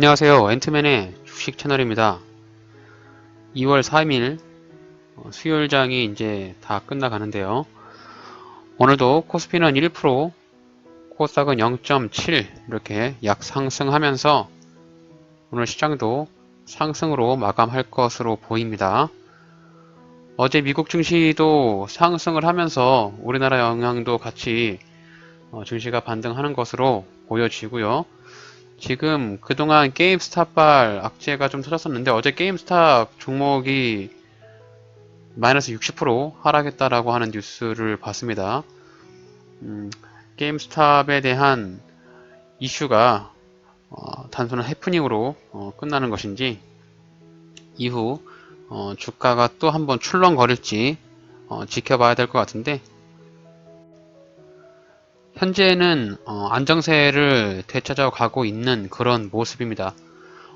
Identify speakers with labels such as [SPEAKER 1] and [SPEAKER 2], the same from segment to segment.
[SPEAKER 1] 안녕하세요. 앤트맨의 주식 채널입니다. 2월 3일 수요일장이 이제 다 끝나가는데요. 오늘도 코스피는 1%, 코스닥은 0.7 이렇게 약 상승하면서 오늘 시장도 상승으로 마감할 것으로 보입니다. 어제 미국 증시도 상승을 하면서 우리나라 영향도 같이 증시가 반등하는 것으로 보여지고요. 지금 그동안 게임스탑발 악재가 좀 터졌었는데 어제 게임스탑 종목이 마이너스 60% 하락했다라고 하는 뉴스를 봤습니다. 게임스탑에 대한 이슈가 단순한 해프닝으로 끝나는 것인지 이후 주가가 또 한번 출렁거릴지 지켜봐야 될 것 같은데 현재는 안정세를 되찾아 가고 있는 그런 모습입니다.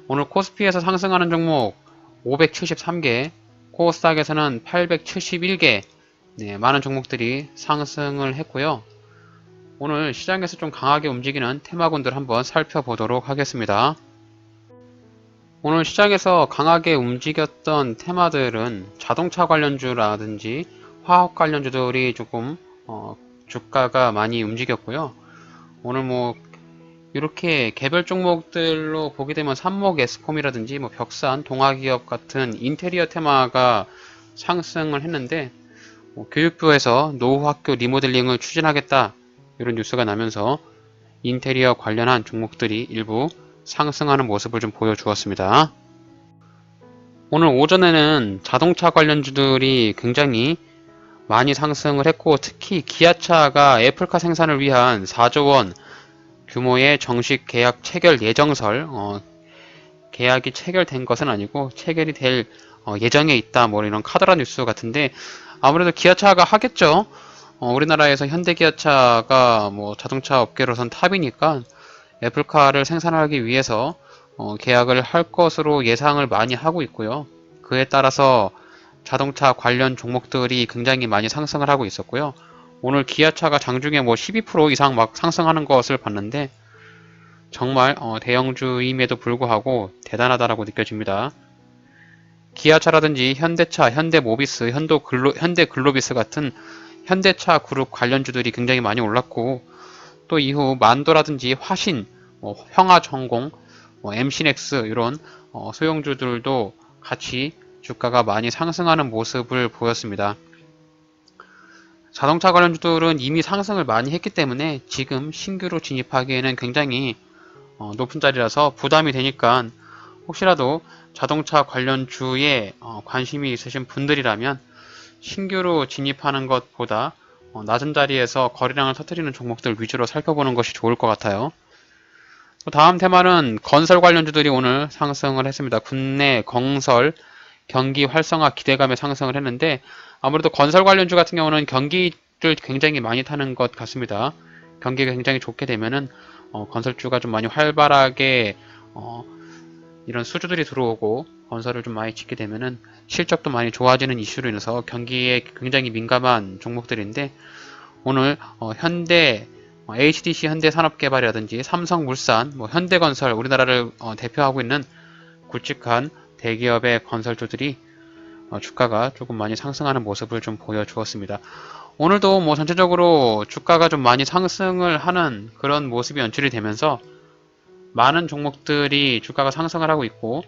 [SPEAKER 1] 오늘 코스피에서 상승하는 종목 573개, 코스닥에서는 871개, 많은 종목들이 상승을 했고요. 오늘 시장에서 좀 강하게 움직이는 테마군들 한번 살펴보도록 하겠습니다. 오늘 시장에서 강하게 움직였던 테마들은 자동차 관련주라든지 화학 관련주들이 조금 주가가 많이 움직였고요. 오늘 이렇게 개별 종목들로 보게 되면 삼목 에스콤이라든지 벽산, 동아기업 같은 인테리어 테마가 상승을 했는데 교육부에서 노후 학교 리모델링을 추진하겠다 이런 뉴스가 나면서 인테리어 관련한 종목들이 일부 상승하는 모습을 좀 보여주었습니다. 오늘 오전에는 자동차 관련주들이 굉장히 많이 상승을 했고 특히 기아차가 애플카 생산을 위한 4조 원 규모의 정식 계약 체결 예정설, 계약이 체결된 것은 아니고 체결이 될 예정에 있다 이런 카더라 뉴스 같은데 아무래도 기아차가 하겠죠. 우리나라에서 현대기아차가 자동차 업계로선 탑이니까 애플카를 생산하기 위해서 계약을 할 것으로 예상을 많이 하고 있고요. 그에 따라서 자동차 관련 종목들이 굉장히 많이 상승을 하고 있었고요. 오늘 기아차가 장중에 12% 이상 막 상승하는 것을 봤는데 정말 대형주임에도 불구하고 대단하다라고 느껴집니다. 기아차라든지 현대차, 현대모비스, 현대글로비스 같은 현대차 그룹 관련주들이 굉장히 많이 올랐고 또 이후 만도라든지 화신, 형하전공, MC넥스 이런 소형주들도 같이 주가가 많이 상승하는 모습을 보였습니다. 자동차 관련주들은 이미 상승을 많이 했기 때문에 지금 신규로 진입하기에는 굉장히 높은 자리라서 부담이 되니까 혹시라도 자동차 관련주에 관심이 있으신 분들이라면 신규로 진입하는 것보다 낮은 자리에서 거래량을 터뜨리는 종목들 위주로 살펴보는 것이 좋을 것 같아요. 다음 테마는 건설 관련주들이 오늘 상승을 했습니다. 국내 건설 경기 활성화 기대감에 상승을 했는데 아무래도 건설 관련주 같은 경우는 경기를 굉장히 많이 타는 것 같습니다. 경기가 굉장히 좋게 되면은 건설주가 좀 많이 활발하게 이런 수주들이 들어오고 건설을 좀 많이 짓게 되면은 실적도 많이 좋아지는 이슈로 인해서 경기에 굉장히 민감한 종목들인데 오늘 현대 HDC 현대산업개발이라든지 삼성물산, 현대건설 우리나라를 대표하고 있는 굵직한 대기업의 건설주들이 주가가 조금 많이 상승하는 모습을 좀 보여주었습니다. 오늘도 전체적으로 주가가 좀 많이 상승을 하는 그런 모습이 연출이 되면서 많은 종목들이 주가가 상승을 하고 있고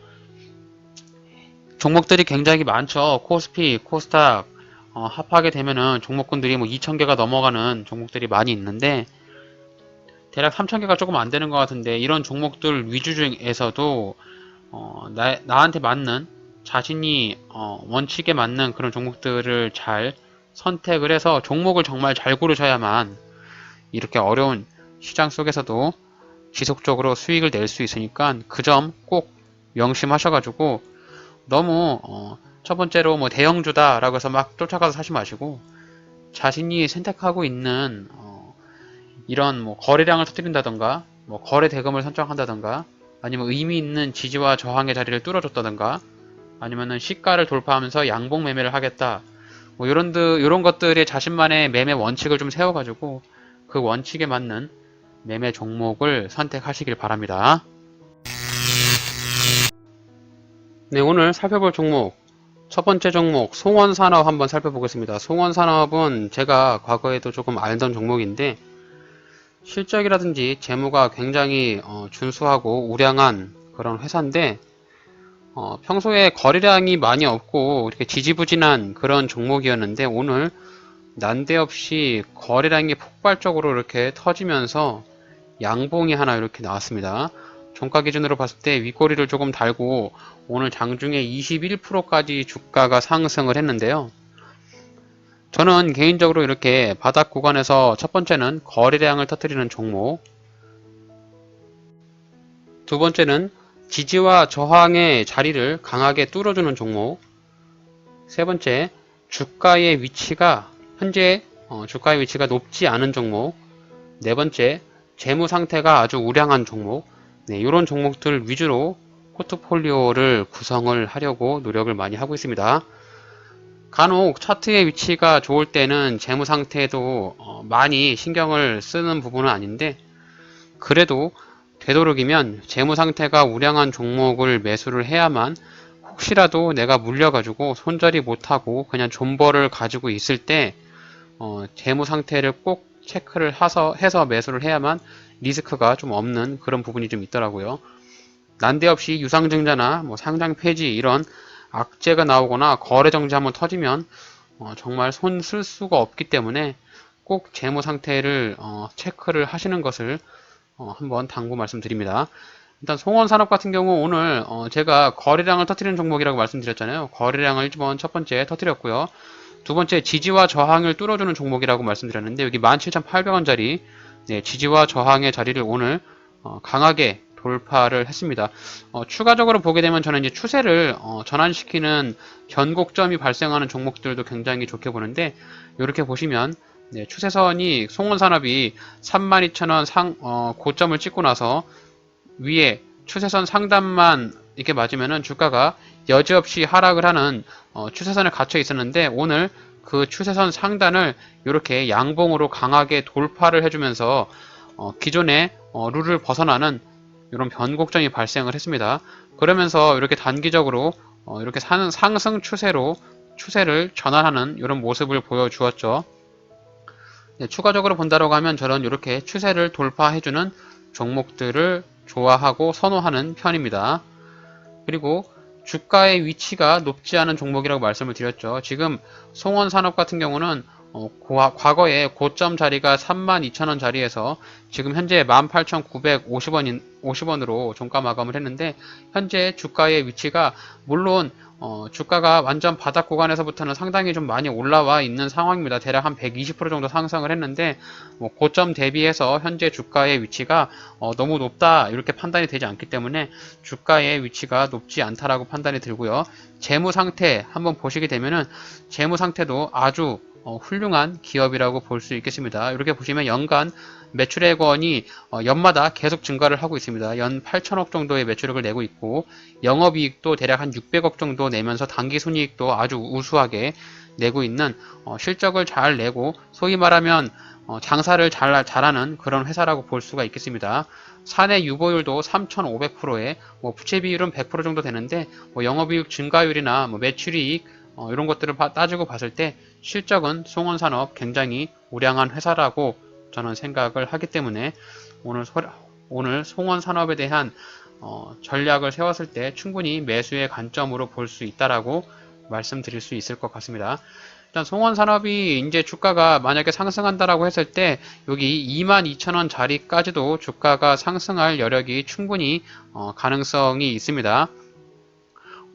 [SPEAKER 1] 종목들이 굉장히 많죠. 코스피, 코스닥 합하게 되면은 종목군들이 2,000개가 넘어가는 종목들이 많이 있는데 대략 3,000개가 조금 안 되는 것 같은데 이런 종목들 위주 중에서도 나한테 맞는 자신이 원칙에 맞는 그런 종목들을 잘 선택을 해서 종목을 정말 잘 고르셔야만 이렇게 어려운 시장 속에서도 지속적으로 수익을 낼 수 있으니까 그 점 꼭 명심하셔가지고 너무 첫 번째로 대형주다 라고 해서 막 쫓아가서 사지 마시고 자신이 선택하고 있는 이런 거래량을 터뜨린다던가 거래 대금을 선정한다던가 아니면 의미 있는 지지와 저항의 자리를 뚫어줬다던가 아니면은 시가를 돌파하면서 양봉 매매를 하겠다 이런 것들의 자신만의 매매 원칙을 좀 세워가지고 그 원칙에 맞는 매매 종목을 선택하시길 바랍니다. 네, 오늘 살펴볼 종목 첫 번째 종목 송원산업 한번 살펴보겠습니다. 송원산업은 제가 과거에도 조금 알던 종목인데 실적이라든지 재무가 굉장히 준수하고 우량한 그런 회사인데 평소에 거래량이 많이 없고 이렇게 지지부진한 그런 종목이었는데 오늘 난데없이 거래량이 폭발적으로 이렇게 터지면서 양봉이 하나 이렇게 나왔습니다. 종가 기준으로 봤을 때 윗꼬리를 조금 달고 오늘 장중에 21%까지 주가가 상승을 했는데요. 저는 개인적으로 이렇게 바닥 구간에서 첫 번째는 거래량을 터뜨리는 종목, 두 번째는 지지와 저항의 자리를 강하게 뚫어주는 종목, 세 번째 주가의 위치가 현재 주가의 위치가 높지 않은 종목, 네 번째 재무 상태가 아주 우량한 종목, 네, 이런 종목들 위주로 포트폴리오를 구성을 하려고 노력을 많이 하고 있습니다. 간혹 차트의 위치가 좋을 때는 재무 상태에도 많이 신경을 쓰는 부분은 아닌데 그래도 되도록이면 재무 상태가 우량한 종목을 매수를 해야만 혹시라도 내가 물려가지고 손절이 못하고 그냥 존버를 가지고 있을 때 재무 상태를 꼭 체크를 해서 매수를 해야만 리스크가 좀 없는 그런 부분이 좀 있더라고요. 난데없이 유상증자나 뭐 상장 폐지 이런 악재가 나오거나 거래 정지 한번 터지면 정말 손 쓸 수가 없기 때문에 꼭 재무 상태를 체크를 하시는 것을 한번 당부 말씀드립니다. 일단 송원산업 같은 경우 오늘 제가 거래량을 터뜨리는 종목이라고 말씀드렸잖아요. 거래량을 1번 첫 번째 터뜨렸고요. 두 번째 지지와 저항을 뚫어주는 종목이라고 말씀드렸는데 여기 17,800원짜리 네, 지지와 저항의 자리를 오늘 강하게 돌파를 했습니다. 추가적으로 보게 되면 저는 이제 추세를 전환시키는 변곡점이 발생하는 종목들도 굉장히 좋게 보는데 이렇게 보시면 네, 추세선이 송원산업이 32,000원 고점을 찍고 나서 위에 추세선 상단만 이렇게 맞으면은 주가가 여지없이 하락을 하는 추세선에 갇혀 있었는데 오늘 그 추세선 상단을 이렇게 양봉으로 강하게 돌파를 해주면서 기존의 룰을 벗어나는 이런 변곡점이 발생을 했습니다. 그러면서 이렇게 단기적으로 이렇게 상승 추세로 추세를 전환하는 이런 모습을 보여주었죠. 네, 추가적으로 본다고 하면 저는 이렇게 추세를 돌파해주는 종목들을 좋아하고 선호하는 편입니다. 그리고 주가의 위치가 높지 않은 종목이라고 말씀을 드렸죠. 지금 송원산업 같은 경우는 과거에 고점 자리가 32,000원 자리에서 지금 현재 18,950원으로 종가 마감을 했는데 현재 주가의 위치가 물론 주가가 완전 바닥 구간에서부터는 상당히 좀 많이 올라와 있는 상황입니다. 대략 한 120% 정도 상승을 했는데 고점 대비해서 현재 주가의 위치가 너무 높다 이렇게 판단이 되지 않기 때문에 주가의 위치가 높지 않다라고 판단이 들고요. 재무 상태 한번 보시게 되면은 재무 상태도 아주 훌륭한 기업이라고 볼 수 있겠습니다. 이렇게 보시면 연간 매출액원이 연마다 계속 증가를 하고 있습니다. 연 8천억 정도의 매출액을 내고 있고 영업이익도 대략 한 600억 정도 내면서 당기순이익도 아주 우수하게 내고 있는 실적을 잘 내고 소위 말하면 장사를 잘하는 그런 회사라고 볼 수가 있겠습니다. 사내 유보율도 3,500%에 부채 비율은 100% 정도 되는데 영업이익 증가율이나 매출이익 이런 것들을 따지고 봤을 때 실적은 송원산업 굉장히 우량한 회사라고 저는 생각을 하기 때문에 오늘 송원산업에 대한 전략을 세웠을 때 충분히 매수의 관점으로 볼 수 있다라고 말씀드릴 수 있을 것 같습니다. 일단 송원산업이 이제 주가가 만약에 상승한다라고 했을 때 여기 22,000원 자리까지도 주가가 상승할 여력이 충분히 가능성이 있습니다.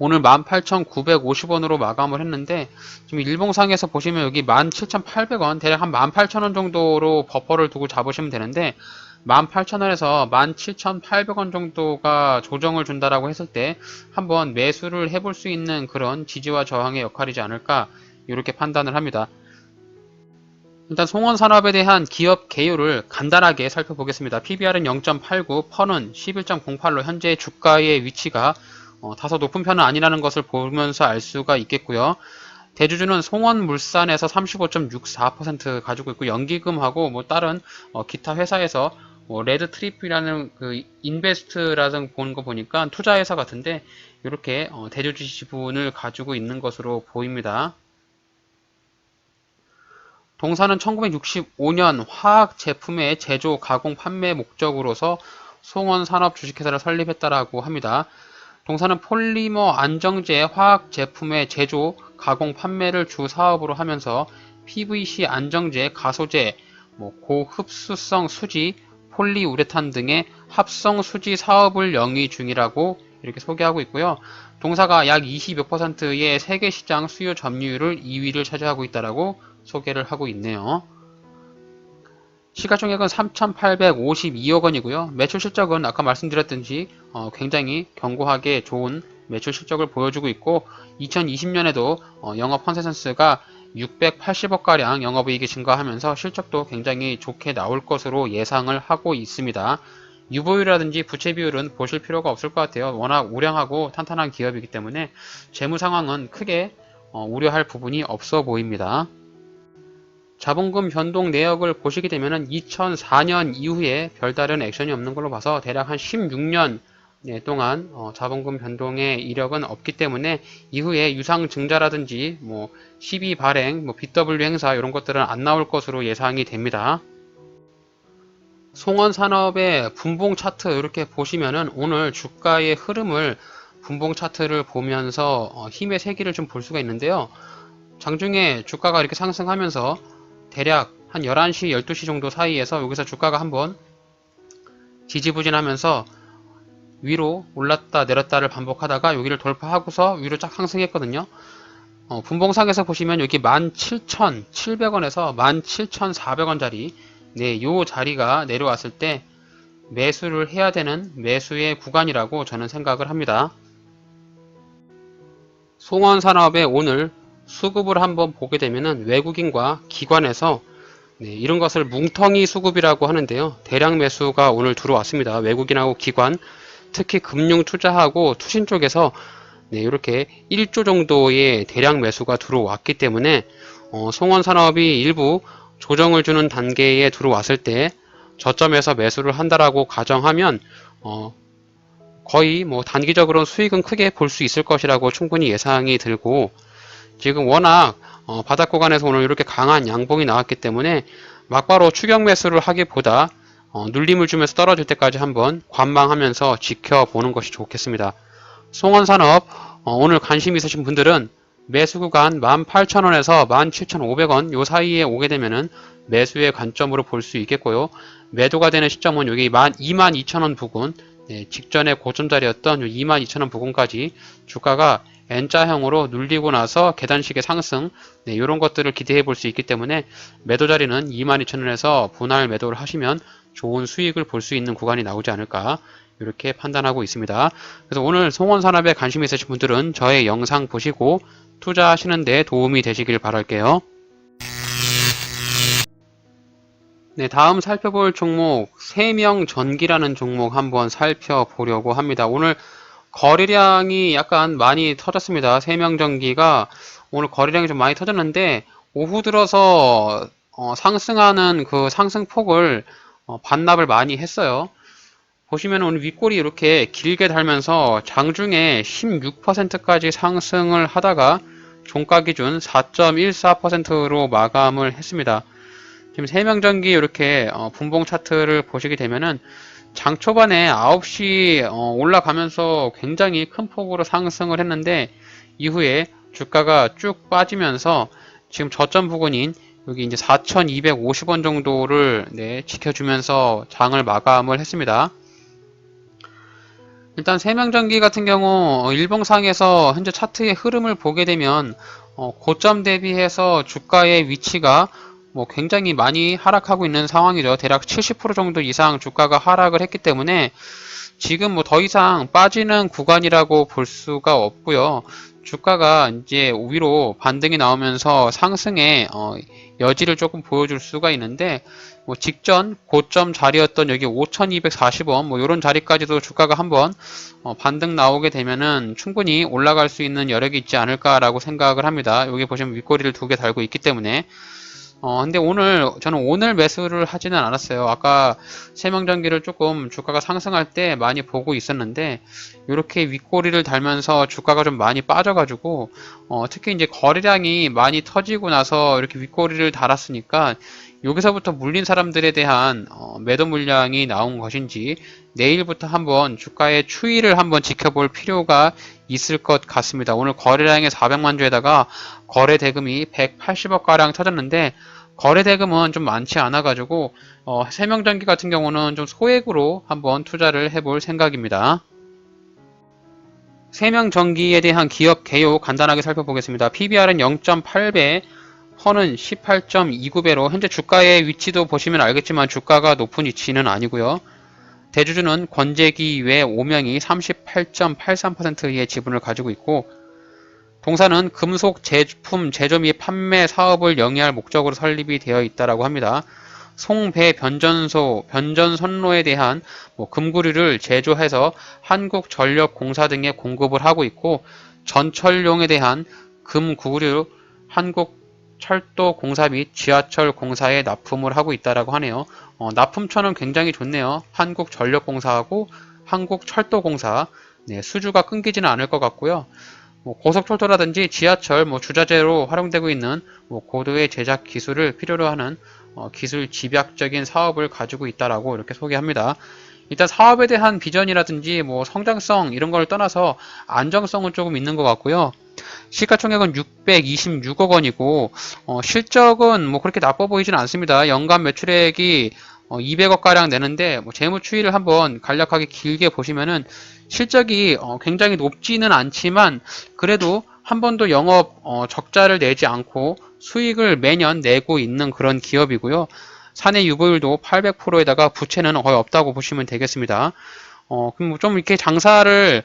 [SPEAKER 1] 오늘 18,950원으로 마감을 했는데 지금 일봉상에서 보시면 여기 17,800원 대략 한 18,000원 정도로 버퍼를 두고 잡으시면 되는데 18,000원에서 17,800원 정도가 조정을 준다라고 했을 때 한번 매수를 해볼 수 있는 그런 지지와 저항의 역할이지 않을까 이렇게 판단을 합니다. 일단 송원산업에 대한 기업 개요를 간단하게 살펴보겠습니다. PBR은 0.89, 펀은 11.08로 현재 주가의 위치가 다소 높은 편은 아니라는 것을 보면서 알 수가 있겠고요. 대주주는 송원물산에서 35.64% 가지고 있고 연기금하고 다른 기타 회사에서 레드 트립이라는 그 인베스트라는 보는 거 보니까 투자회사 같은데 이렇게 대조지 지분을 가지고 있는 것으로 보입니다. 동사는 1965년 화학 제품의 제조, 가공, 판매 목적으로서 송원산업 주식회사를 설립했다라고 합니다. 동사는 폴리머 안정제 화학 제품의 제조, 가공, 판매를 주 사업으로 하면서 PVC 안정제, 가소제, 고흡수성 수지, 폴리우레탄 등의 합성 수지 사업을 영위 중이라고 이렇게 소개하고 있고요. 동사가 약 20몇 %의 세계 시장 수요 점유율을 2위를 차지하고 있다라고 소개를 하고 있네요. 시가총액은 3,852억 원이고요. 매출 실적은 아까 말씀드렸듯이 굉장히 견고하게 좋은 매출 실적을 보여주고 있고 2020년에도 영업 컨센서스가 680억가량 영업이익이 증가하면서 실적도 굉장히 좋게 나올 것으로 예상을 하고 있습니다. 유보율이라든지 부채 비율은 보실 필요가 없을 것 같아요. 워낙 우량하고 탄탄한 기업이기 때문에 재무 상황은 크게 우려할 부분이 없어 보입니다. 자본금 변동 내역을 보시게 되면 2004년 이후에 별다른 액션이 없는 걸로 봐서 대략 한 16년 동안 자본금 변동의 이력은 없기 때문에 이후에 유상증자라든지 시비 발행, BW 행사 이런 것들은 안 나올 것으로 예상이 됩니다. 송원산업의 분봉 차트 이렇게 보시면은 오늘 주가의 흐름을 분봉 차트를 보면서 힘의 세기를 좀 볼 수가 있는데요. 장중에 주가가 이렇게 상승하면서 대략 한 11시, 12시 정도 사이에서 여기서 주가가 한번 지지부진하면서 위로 올랐다 내렸다를 반복하다가 여기를 돌파하고서 위로 쫙 상승했거든요. 분봉상에서 보시면 여기 17,700원에서 17,400원짜리 요 자리가 내려왔을 때 매수를 해야 되는 매수의 구간이라고 저는 생각을 합니다. 송원산업의 오늘 수급을 한번 보게 되면은 외국인과 기관에서 이런 것을 뭉텅이 수급이라고 하는데요. 대량 매수가 오늘 들어왔습니다. 외국인하고 기관, 특히 금융 투자하고 투신 쪽에서 이렇게 1조 정도의 대량 매수가 들어왔기 때문에 송원산업이 일부 조정을 주는 단계에 들어왔을 때 저점에서 매수를 한다라고 가정하면 거의 단기적으로는 수익은 크게 볼 수 있을 것이라고 충분히 예상이 들고 지금 워낙 바닥 구간에서 오늘 이렇게 강한 양봉이 나왔기 때문에 막바로 추격 매수를 하기보다 눌림을 주면서 떨어질 때까지 한번 관망하면서 지켜보는 것이 좋겠습니다. 송원산업 오늘 관심 있으신 분들은 매수 구간 18,000원에서 17,500원 요 사이에 오게 되면은 매수의 관점으로 볼 수 있겠고요. 매도가 되는 시점은 여기 22,000원 부근 직전에 고점 자리였던 22,000원 부근까지 주가가 N자형으로 눌리고 나서 계단식의 상승 이런 것들을 기대해 볼 수 있기 때문에 매도 자리는 22,000원에서 분할 매도를 하시면 좋은 수익을 볼 수 있는 구간이 나오지 않을까 이렇게 판단하고 있습니다. 그래서 오늘 송원산업에 관심 있으신 분들은 저의 영상 보시고 투자하시는 데 도움이 되시길 바랄게요. 다음 살펴볼 종목 세명전기라는 종목 한번 살펴보려고 합니다. 오늘 거래량이 약간 많이 터졌습니다. 세명전기가 오늘 거래량이 좀 많이 터졌는데 오후 들어서 상승하는 그 상승폭을 반납을 많이 했어요. 보시면 오늘 윗골이 이렇게 길게 달면서 장중에 16%까지 상승을 하다가 종가 기준 4.14%로 마감을 했습니다. 지금 세명전기 이렇게 분봉 차트를 보시게 되면은 장 초반에 9시 올라가면서 굉장히 큰 폭으로 상승을 했는데 이후에 주가가 쭉 빠지면서 지금 저점 부근인 여기 이제 4,250원 정도를 지켜주면서 장을 마감을 했습니다. 일단 세명전기 같은 경우 일봉상에서 현재 차트의 흐름을 보게 되면 고점 대비해서 주가의 위치가 굉장히 많이 하락하고 있는 상황이죠. 대략 70% 정도 이상 주가가 하락을 했기 때문에 지금 더 이상 빠지는 구간이라고 볼 수가 없고요. 주가가 이제 위로 반등이 나오면서 상승의 여지를 조금 보여줄 수가 있는데 직전 고점 자리였던 여기 5,240원 이런 자리까지도 주가가 한번 반등 나오게 되면은 충분히 올라갈 수 있는 여력이 있지 않을까라고 생각을 합니다. 여기 보시면 윗꼬리를 두 개 달고 있기 때문에 근데 저는 오늘 매수를 하지는 않았어요. 아까 세명전기를 조금 주가가 상승할 때 많이 보고 있었는데, 이렇게 윗꼬리를 달면서 주가가 좀 많이 빠져가지고, 특히 이제 거래량이 많이 터지고 나서 이렇게 윗꼬리를 달았으니까, 여기서부터 물린 사람들에 대한 매도 물량이 나온 것인지, 내일부터 한번 주가의 추이를 한번 지켜볼 필요가 있을 것 같습니다. 오늘 거래량이 400만 주에다가 거래 대금이 180억 가량 터졌는데, 거래 대금은 좀 많지 않아 가지고 세명전기 같은 경우는 좀 소액으로 한번 투자를 해볼 생각입니다. 세명전기에 대한 기업 개요 간단하게 살펴보겠습니다. PBR은 0.8배, 허는 18.29배로 현재 주가의 위치도 보시면 알겠지만 주가가 높은 위치는 아니고요. 대주주는 권재기 외 5명이 38.83%의 지분을 가지고 있고, 동사는 금속 제품 제조 및 판매 사업을 영위할 목적으로 설립이 되어 있다고 합니다. 송배 변전선로에 대한 금구류를 제조해서 한국전력공사 등에 공급을 하고 있고, 전철용에 대한 금구류 한국철도공사 및 지하철공사에 납품을 하고 있다고 하네요. 납품처는 굉장히 좋네요. 한국전력공사하고 한국철도공사, 네, 수주가 끊기지는 않을 것 같고요. 고속철도라든지 지하철, 주자재로 활용되고 있는 고도의 제작 기술을 필요로 하는 기술 집약적인 사업을 가지고 있다라고 이렇게 소개합니다. 일단 사업에 대한 비전이라든지 성장성 이런 걸 떠나서 안정성은 조금 있는 것 같고요. 시가총액은 626억 원이고 실적은 그렇게 나빠 보이진 않습니다. 연간 매출액이 200억 가량 내는데 재무 추이를 한번 간략하게 길게 보시면은 실적이 굉장히 높지는 않지만 그래도 한 번도 영업 적자를 내지 않고 수익을 매년 내고 있는 그런 기업이고요. 사내 유보율도 800%에다가 부채는 거의 없다고 보시면 되겠습니다. 그럼 좀 이렇게 장사를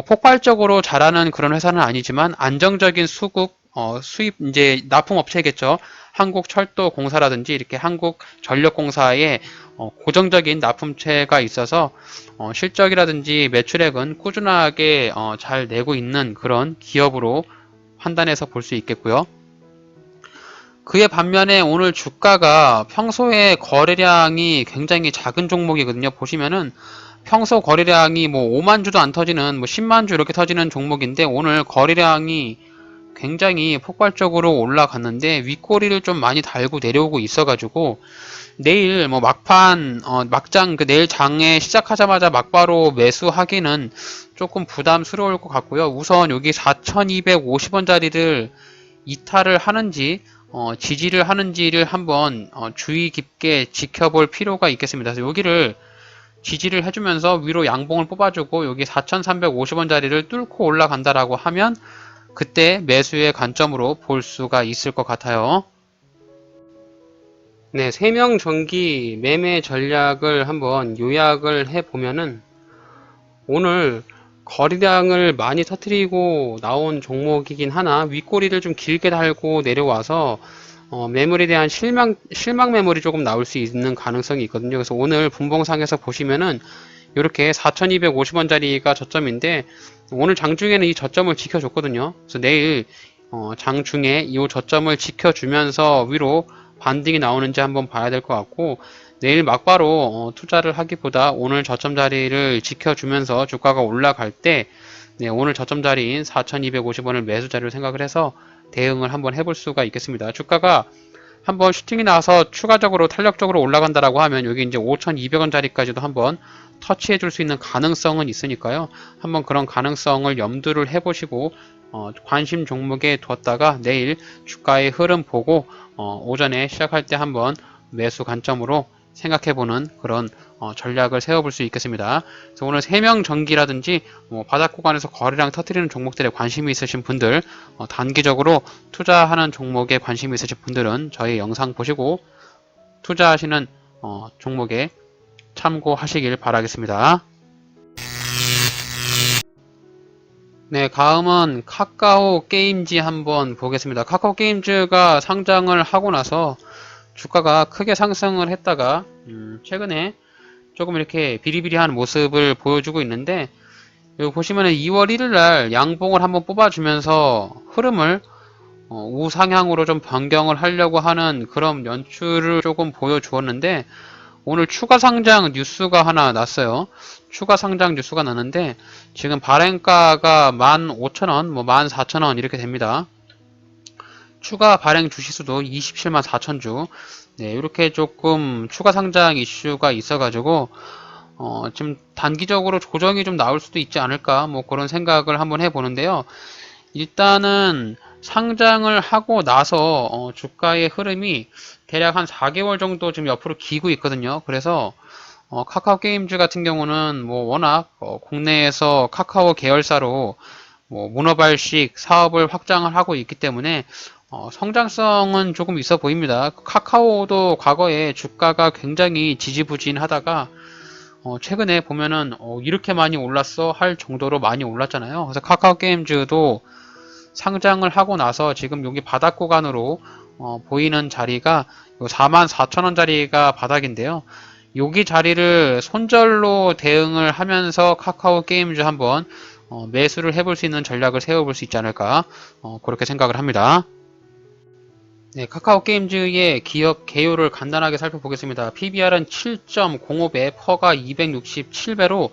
[SPEAKER 1] 폭발적으로 잘하는 그런 회사는 아니지만 안정적인 수입 이제 납품업체겠죠. 한국철도공사라든지 이렇게 한국전력공사에 고정적인 납품체가 있어서 실적이라든지 매출액은 꾸준하게 잘 내고 있는 그런 기업으로 판단해서 볼 수 있겠고요. 그에 반면에 오늘 주가가 평소에 거래량이 굉장히 작은 종목이거든요. 보시면은 평소 거래량이 5만 주도 안 터지는 10만 주 이렇게 터지는 종목인데 오늘 거래량이 굉장히 폭발적으로 올라갔는데 윗꼬리를 좀 많이 달고 내려오고 있어가지고 내일 막장 내일 장에 시작하자마자 막바로 매수하기는 조금 부담스러울 것 같고요. 우선 여기 4,250원짜리를 이탈을 하는지 지지를 하는지를 한번 주의 깊게 지켜볼 필요가 있겠습니다. 그래서 여기를 지지를 해주면서 위로 양봉을 뽑아주고 여기 4,350원짜리를 뚫고 올라간다라고 하면 그때 매수의 관점으로 볼 수가 있을 것 같아요. 네, 세명전기 매매 전략을 한번 요약을 해보면은 오늘 거래량을 많이 터뜨리고 나온 종목이긴 하나 윗꼬리를 좀 길게 달고 내려와서 매물에 대한 실망 매물이 조금 나올 수 있는 가능성이 있거든요. 그래서 오늘 분봉상에서 보시면은 이렇게 4,250원짜리가 저점인데 오늘 장중에는 이 저점을 지켜줬거든요. 그래서 내일 장중에 이 저점을 지켜주면서 위로 반등이 나오는지 한번 봐야 될 것 같고 내일 막바로 투자를 하기보다 오늘 저점 자리를 지켜주면서 주가가 올라갈 때 오늘 저점 자리인 4,250원을 매수 자리로 생각을 해서 대응을 한번 해볼 수가 있겠습니다. 주가가 한번 슈팅이 나와서 추가적으로 탄력적으로 올라간다라고 하면 여기 이제 5,200원 자리까지도 한번 터치해 줄 수 있는 가능성은 있으니까요. 한번 그런 가능성을 염두를 해보시고 관심 종목에 두었다가 내일 주가의 흐름 보고 오전에 시작할 때 한번 매수 관점으로 생각해보는 그런 전략을 세워볼 수 있겠습니다. 그래서 오늘 세명전기라든지 바닥 구간에서 거래량 터트리는 종목들에 관심이 있으신 분들 단기적으로 투자하는 종목에 관심이 있으신 분들은 저희 영상 보시고 투자하시는 종목에 참고하시길 바라겠습니다. 네, 다음은 카카오 게임즈 한번 보겠습니다. 카카오 게임즈가 상장을 하고 나서 주가가 크게 상승을 했다가 최근에 조금 이렇게 비리비리한 모습을 보여주고 있는데 여기 보시면은 2월 1일 날 양봉을 한번 뽑아주면서 흐름을 우상향으로 좀 변경을 하려고 하는 그런 연출을 조금 보여주었는데, 오늘 추가 상장 뉴스가 하나 났어요. 추가 상장 뉴스가 났는데, 지금 발행가가 15,000원, 14,000원 이렇게 됩니다. 추가 발행 주시수도 27만 4천주. 네, 이렇게 조금 추가 상장 이슈가 있어가지고, 지금 단기적으로 조정이 좀 나올 수도 있지 않을까, 그런 생각을 한번 해보는데요. 일단은 상장을 하고 나서 주가의 흐름이 대략 한 4개월 정도 지금 옆으로 기고 있거든요. 그래서 카카오 게임즈 같은 경우는 워낙 국내에서 카카오 계열사로 문어발식 사업을 확장을 하고 있기 때문에 성장성은 조금 있어 보입니다. 카카오도 과거에 주가가 굉장히 지지부진하다가 최근에 보면은 이렇게 많이 올랐어 할 정도로 많이 올랐잖아요. 그래서 카카오 게임즈도 상장을 하고 나서 지금 여기 바닥 구간으로 보이는 자리가 44,000원짜리가 바닥인데요. 여기 자리를 손절로 대응을 하면서 카카오 게임즈 한번 매수를 해볼 수 있는 전략을 세워볼 수 있지 않을까, 그렇게 생각을 합니다. 네, 카카오 게임즈의 기업 개요를 간단하게 살펴보겠습니다. PBR은 7.05배, 퍼가 267배로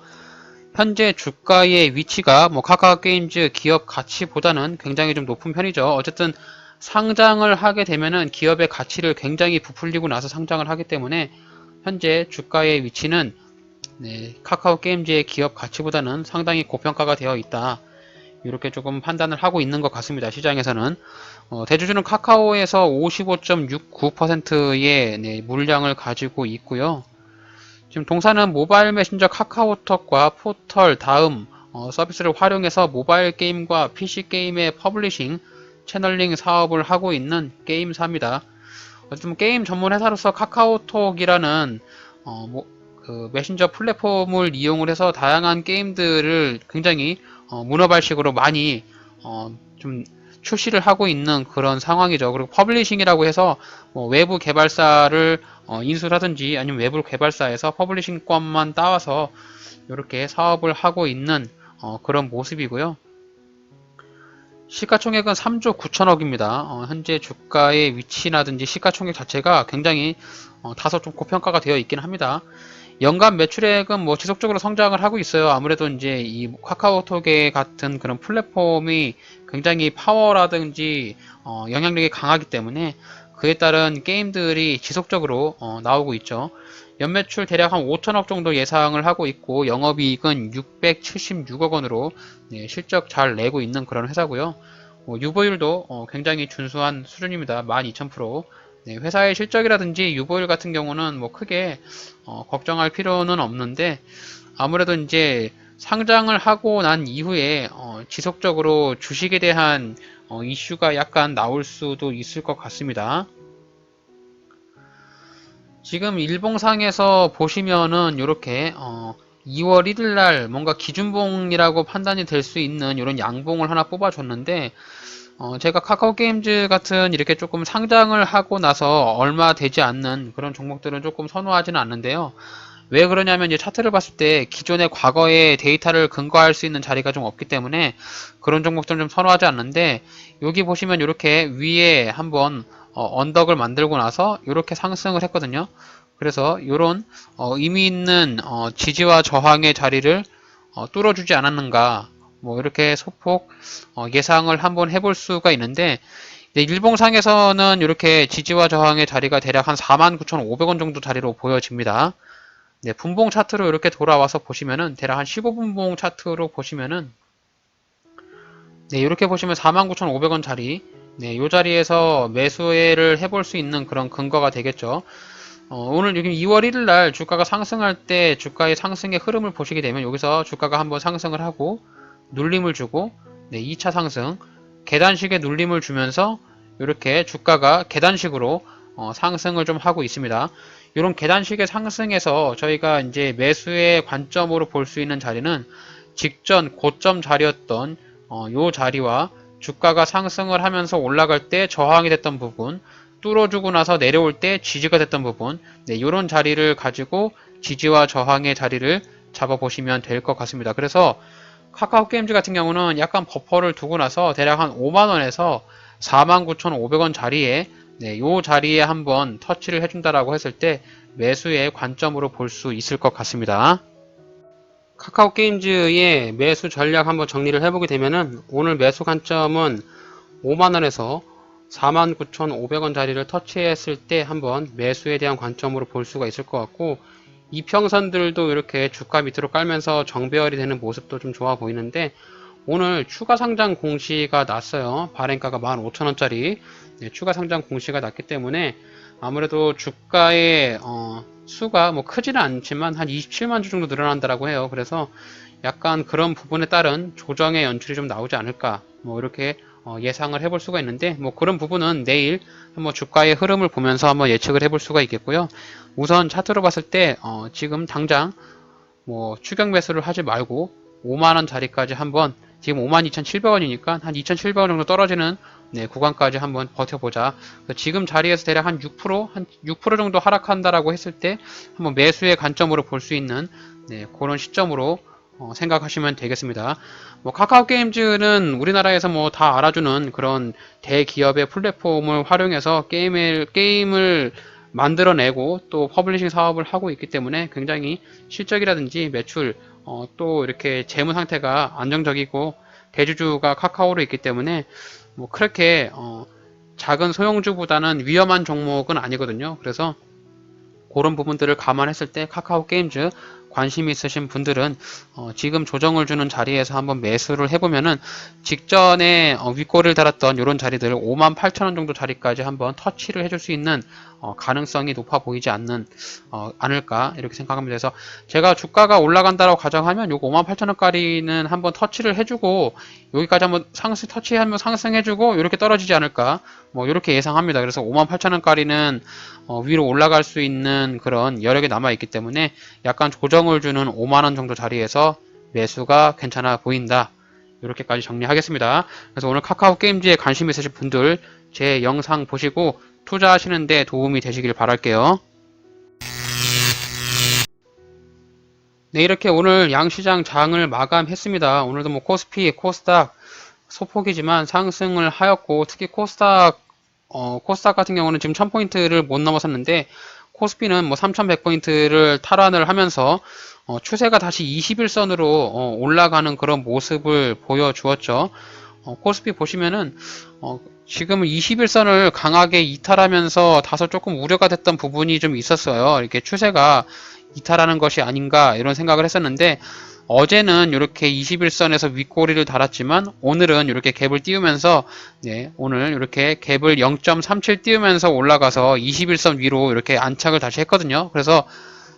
[SPEAKER 1] 현재 주가의 위치가 카카오 게임즈 기업 가치보다는 굉장히 좀 높은 편이죠. 어쨌든 상장을 하게 되면은 기업의 가치를 굉장히 부풀리고 나서 상장을 하기 때문에 현재 주가의 위치는 카카오 게임즈의 기업 가치보다는 상당히 고평가가 되어 있다. 이렇게 조금 판단을 하고 있는 것 같습니다. 시장에서는. 대주주는 카카오에서 55.69%의 물량을 가지고 있고요. 지금 동사는 모바일 메신저 카카오톡과 포털, 다음 서비스를 활용해서 모바일 게임과 PC 게임의 퍼블리싱, 채널링 사업을 하고 있는 게임사입니다. 어쨌든 게임 전문 회사로서 카카오톡이라는 그 메신저 플랫폼을 이용을 해서 다양한 게임들을 굉장히 문어발식으로 많이 좀 출시를 하고 있는 그런 상황이죠. 그리고 퍼블리싱이라고 해서 외부 개발사를 인수를 하든지 아니면 외부 개발사에서 퍼블리싱권만 따와서 이렇게 사업을 하고 있는 그런 모습이고요. 시가총액은 3조 9천억입니다. 현재 주가의 위치라든지 시가총액 자체가 굉장히 다소 좀 고평가가 되어 있긴 합니다. 연간 매출액은 지속적으로 성장을 하고 있어요. 아무래도 이제 이 카카오톡의 같은 그런 플랫폼이 굉장히 파워라든지 영향력이 강하기 때문에 그에 따른 게임들이 지속적으로 나오고 있죠. 연매출 대략 한 5천억 정도 예상을 하고 있고 영업이익은 676억 원으로 실적 잘 내고 있는 그런 회사고요. 유보율도 굉장히 준수한 수준입니다. 12,000%. 회사의 실적이라든지 유보율 같은 경우는 크게 걱정할 필요는 없는데 아무래도 이제 상장을 하고 난 이후에 지속적으로 주식에 대한 이슈가 약간 나올 수도 있을 것 같습니다. 지금 일봉상에서 보시면은 이렇게 2월 1일 날 뭔가 기준봉이라고 판단이 될 수 있는 이런 양봉을 하나 뽑아줬는데 제가 카카오 게임즈 같은 이렇게 조금 상장을 하고 나서 얼마 되지 않는 그런 종목들은 조금 선호하지는 않는데요. 왜 그러냐면 이제 차트를 봤을 때 기존의 과거의 데이터를 근거할 수 있는 자리가 좀 없기 때문에 그런 종목들은 좀 선호하지 않는데 여기 보시면 이렇게 위에 한번 언덕을 만들고 나서 이렇게 상승을 했거든요. 그래서 이런 의미 있는 지지와 저항의 자리를 뚫어주지 않았는가, 이렇게 소폭 예상을 한번 해볼 수가 있는데 일봉상에서는 이렇게 지지와 저항의 자리가 대략 한 49,500원 정도 자리로 보여집니다. 분봉 차트로 이렇게 돌아와서 보시면은 대략 한 15분봉 차트로 보시면은 이렇게 보시면 49,500원 자리, 이 자리에서 매수를 해볼 수 있는 그런 근거가 되겠죠. 오늘 여기 2월 1일 날 주가가 상승할 때 주가의 상승의 흐름을 보시게 되면 여기서 주가가 한번 상승을 하고 눌림을 주고 2차 상승, 계단식의 눌림을 주면서 이렇게 주가가 계단식으로 상승을 좀 하고 있습니다. 이런 계단식의 상승에서 저희가 이제 매수의 관점으로 볼 수 있는 자리는 직전 고점 자리였던 요 자리와 주가가 상승을 하면서 올라갈 때 저항이 됐던 부분, 뚫어주고 나서 내려올 때 지지가 됐던 부분, 이런 자리를 가지고 지지와 저항의 자리를 잡아보시면 될 것 같습니다. 그래서 카카오 게임즈 같은 경우는 약간 버퍼를 두고 나서 대략 한 5만원에서 49,500원 자리에 요 자리에 한번 터치를 해준다라고 했을 때 매수의 관점으로 볼 수 있을 것 같습니다. 카카오 게임즈의 매수 전략 한번 정리를 해보게 되면은 오늘 매수 관점은 5만원에서 49,500원 자리를 터치했을 때 한번 매수에 대한 관점으로 볼 수가 있을 것 같고, 이평선들도 이렇게 주가 밑으로 깔면서 정배열이 되는 모습도 좀 좋아 보이는데, 오늘 추가 상장 공시가 났어요. 발행가가 15,000원짜리 추가 상장 공시가 났기 때문에 아무래도 주가의 수가 뭐 크지는 않지만 한 27만 주 정도 늘어난다라고 해요. 그래서 약간 그런 부분에 따른 조정의 연출이 좀 나오지 않을까, 뭐 이렇게 예상을 해볼 수가 있는데, 뭐 그런 부분은 내일 한번 주가의 흐름을 보면서 한번 예측을 해볼 수가 있겠고요. 우선 차트로 봤을 때 지금 당장 뭐 추격 매수를 하지 말고 5만원 자리까지 한번, 지금 52,700원이니까 한 2,700원 정도 떨어지는 구간까지 한번 버텨보자. 지금 자리에서 대략 한 6% 정도 하락한다라고 했을 때 한번 매수의 관점으로 볼 수 있는 그런 시점으로 생각하시면 되겠습니다. 뭐 카카오 게임즈는 우리나라에서 뭐 다 알아주는 그런 대기업의 플랫폼을 활용해서 게임을 만들어내고 또 퍼블리싱 사업을 하고 있기 때문에 굉장히 실적이라든지 매출, 또 이렇게 재무 상태가 안정적이고 대주주가 카카오로 있기 때문에 뭐 그렇게 작은 소형주보다는 위험한 종목은 아니거든요. 그래서 그런 부분들을 감안했을 때 카카오 게임즈 관심 있으신 분들은 지금 조정을 주는 자리에서 한번 매수를 해보면은 직전에 윗꼬리를 달았던 이런 자리들 58,000원 정도 자리까지 한번 터치를 해줄 수 있는 가능성이 높아 보이지 않을까 이렇게 생각합니다. 그래서 제가 주가가 올라간다고 가정하면 요거 58,000원까지는 한번 터치를 해주고 여기까지 한번 터치하면 상승해주고 이렇게 떨어지지 않을까, 뭐 이렇게 예상합니다. 그래서 58,000원까지는 위로 올라갈 수 있는 그런 여력이 남아있기 때문에 약간 조정을 주는 5만원 정도 자리에서 매수가 괜찮아 보인다. 이렇게까지 정리하겠습니다. 그래서 오늘 카카오 게임즈에 관심 있으신 분들 제 영상 보시고 투자하시는데 도움이 되시길 바랄게요. 네, 이렇게 오늘 양시장 장을 마감했습니다. 오늘도 뭐 코스피, 코스닥 소폭이지만 상승을 하였고, 특히 코스닥 같은 경우는 지금 1000포인트를 못 넘어섰는데 코스피는 뭐 3100포인트를 탈환을 하면서 추세가 다시 21선으로 올라가는 그런 모습을 보여주었죠. 코스피 보시면은 지금 21선을 강하게 이탈하면서 다소 조금 우려가 됐던 부분이 좀 있었어요. 이렇게 추세가 이탈하는 것이 아닌가 이런 생각을 했었는데, 어제는 이렇게 21선에서 윗꼬리를 달았지만 오늘은 이렇게 갭을 띄우면서 오늘 이렇게 갭을 0.37 띄우면서 올라가서 21선 위로 이렇게 안착을 다시 했거든요. 그래서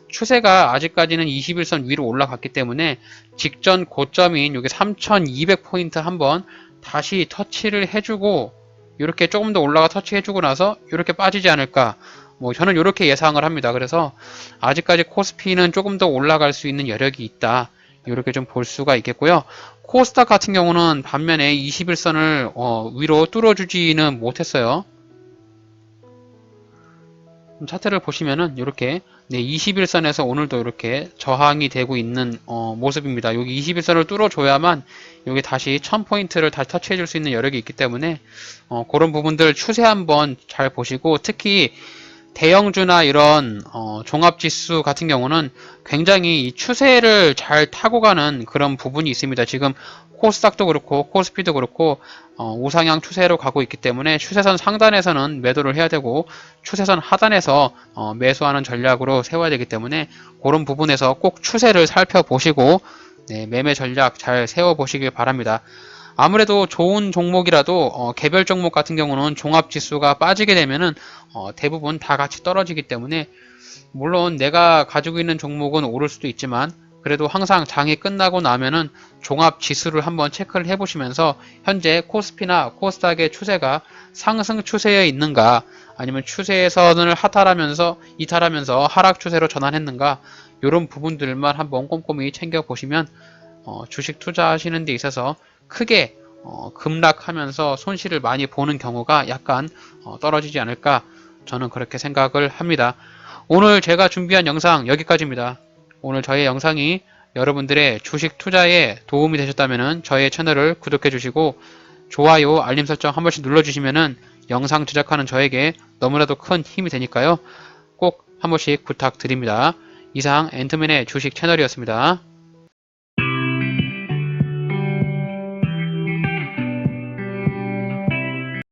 [SPEAKER 1] 추세가 아직까지는 21선 위로 올라갔기 때문에 직전 고점인 여기 3200포인트 한번 다시 터치를 해주고 이렇게 조금 더 올라가 터치해주고 나서 이렇게 빠지지 않을까, 뭐 저는 이렇게 예상을 합니다. 그래서 아직까지 코스피는 조금 더 올라갈 수 있는 여력이 있다, 이렇게 좀 볼 수가 있겠고요. 코스닥 같은 경우는 반면에 21선을 위로 뚫어주지는 못했어요. 차트를 보시면은 이렇게 21선에서 오늘도 이렇게 저항이 되고 있는 모습입니다. 여기 21선을 뚫어줘야만 여기 다시 1000포인트를 다시 터치해줄 수 있는 여력이 있기 때문에 그런 부분들 추세 한번 잘 보시고, 특히 대형주나 이런 종합지수 같은 경우는 굉장히 이 추세를 잘 타고 가는 그런 부분이 있습니다. 지금 코스닥도 그렇고 코스피도 그렇고 우상향 추세로 가고 있기 때문에 추세선 상단에서는 매도를 해야 되고 추세선 하단에서 매수하는 전략으로 세워야 되기 때문에 그런 부분에서 꼭 추세를 살펴보시고 매매 전략 잘 세워보시길 바랍니다. 아무래도 좋은 종목이라도 개별 종목 같은 경우는 종합지수가 빠지게 되면은 대부분 다 같이 떨어지기 때문에, 물론 내가 가지고 있는 종목은 오를 수도 있지만 그래도 항상 장이 끝나고 나면은 종합지수를 한번 체크를 해보시면서 현재 코스피나 코스닥의 추세가 상승 추세에 있는가, 아니면 추세선을 이탈하면서 하락 추세로 전환했는가, 이런 부분들만 한번 꼼꼼히 챙겨보시면 주식 투자하시는 데 있어서 크게 급락하면서 손실을 많이 보는 경우가 약간 떨어지지 않을까, 저는 그렇게 생각을 합니다. 오늘 제가 준비한 영상 여기까지입니다. 오늘 저의 영상이 여러분들의 주식 투자에 도움이 되셨다면 저의 채널을 구독해 주시고 좋아요, 알림 설정 한 번씩 눌러주시면은 영상 제작하는 저에게 너무나도 큰 힘이 되니까요. 꼭 한 번씩 부탁드립니다. 이상 앤트맨의 주식 채널이었습니다.